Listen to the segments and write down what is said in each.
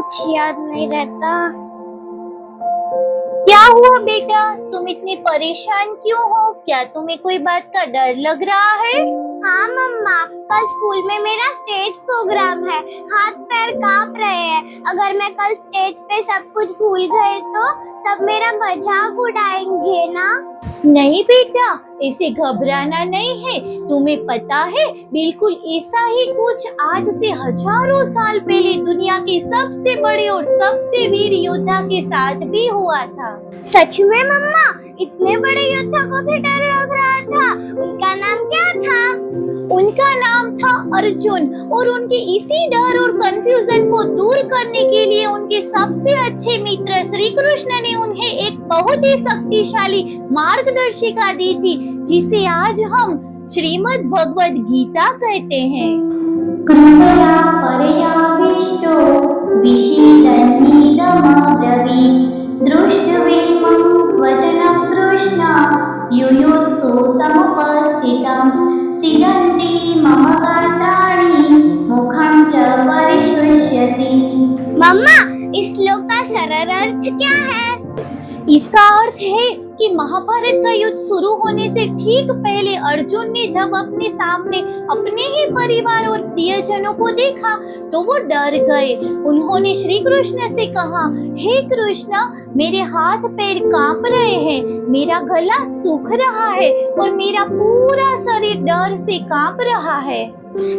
कुछ याद नहीं रहता। क्या हुआ बेटा, तुम इतने परेशान क्यों हो? क्या तुम्हें कोई बात का डर लग रहा है? हाँ मम्मा, कल स्कूल में मेरा स्टेज प्रोग्राम है। हाथ पैर कांप रहे हैं। अगर मैं कल स्टेज पे सब कुछ भूल गए तो सब मेरा मजाक उड़ाएंगे ना। नहीं बेटा, इसे घबराना नहीं है। तुम्हें पता है, बिल्कुल ऐसा ही कुछ आज से हजारों साल पहले दुनिया के सबसे बड़े और सबसे वीर योद्धा के साथ भी हुआ था। सच में मम्मा? इतने बड़े योद्धा को भी डर लग रहा था। उनका नाम क्या था? उनका नाम था अर्जुन, और उनके इसी डर और कंफ्यूजन को दूर करने के लिए उनके सबसे अच्छे मित्र श्री कृष्ण ने उन्हें एक बहुत ही शक्तिशाली मार्गदर्शिका दी थी, जिसे आज हम श्रीमद् भगवद गीता कहते हैं। कृपया पर्यावेष्टो विषीदन्निदमब्रवीत् दृष्ट्वेमं स्वजनं कृष्ण युयुत्सु समुपस्थितं सीदन्ति मम गात्राणि मुखं च परिशुष्यति। मम्मा, इस श्लोक का सरल अर्थ क्या है? इसका अर्थ है कि महाभारत का युद्ध शुरू होने से ठीक पहले अर्जुन ने जब अपने सामने अपने ही परिवार और प्रियजनों को देखा तो वो डर गए। उन्होंने श्री कृष्ण से कहा, हे कृष्ण, मेरे हाथ पैर कांप रहे हैं, मेरा गला सूख रहा है और मेरा पूरा शरीर डर से कांप रहा है।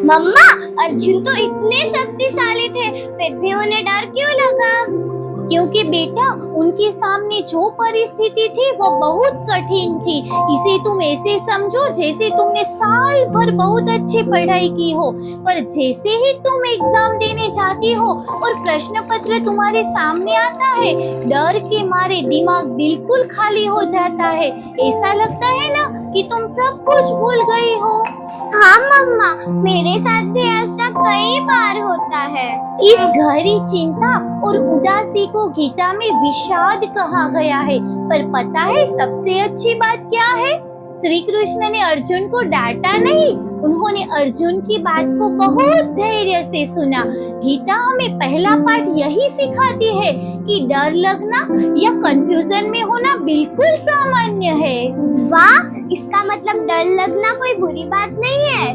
मम्मा, अर्जुन तो इतने शक्तिशाली थे, फिर भी उन्हें डर क्यों लगा? क्योंकि बेटा, उनके सामने जो परिस्थिति थी वो बहुत कठिन थी। इसे तुम ऐसे समझो जैसे तुमने साल भर बहुत अच्छी पढ़ाई की हो, पर जैसे ही तुम एग्जाम देने जाती हो और प्रश्न पत्र तुम्हारे सामने आता है, डर के मारे दिमाग बिल्कुल खाली हो जाता है। ऐसा लगता है ना कि तुम सब कुछ भूल गई हो। हाँ मम्मा, मेरे साथ भी ऐसा कई बार होता है। इस गहरी चिंता और उदासी को गीता में विषाद कहा गया है। पर पता है सबसे अच्छी बात क्या है? श्री कृष्ण ने अर्जुन को डांटा नहीं, उन्होंने अर्जुन की बात को बहुत धैर्य से सुना। गीता हमें पहला पाठ यही सिखाती है कि डर लगना या कंफ्यूजन में होना बिल्कुल सामान्य है। वाह, इसका मतलब डर लगना कोई बुरी बात नहीं है।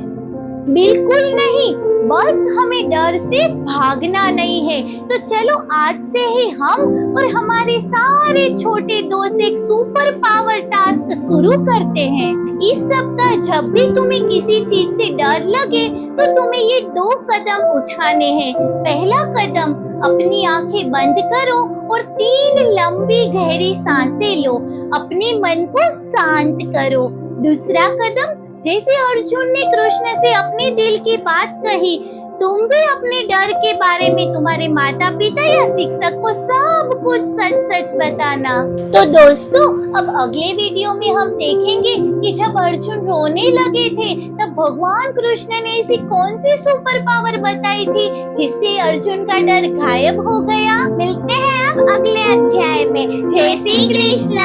बिल्कुल नहीं, बस हमें डर से भागना नहीं है। तो चलो आज से ही हम और हमारे सारे छोटे दोस्त एक सुपर पावर टास्क शुरू करते हैं। इस सप्ताह जब भी तुम्हें किसी चीज से डर लगे तो तुम्हें ये 2 कदम उठाने हैं। पहला कदम, अपनी आंखें बंद करो और 3 लंबी गहरी सांसें लो। अपने मन को शांत करो। दूसरा कदम, जैसे अर्जुन ने कृष्ण से अपने दिल की बात कही, तुम भी अपने डर के बारे में तुम्हारे माता पिता या शिक्षक को सब कुछ सच सच बताना। तो दोस्तों, अब अगले वीडियो में हम देखेंगे कि जब अर्जुन रोने लगे थे तब भगवान कृष्ण ने ऐसी कौन सी सुपर पावर बताई थी जिससे अर्जुन का डर गायब हो गया। मिलते हैं अब अगले अध्याय में। जय श्री कृष्ण।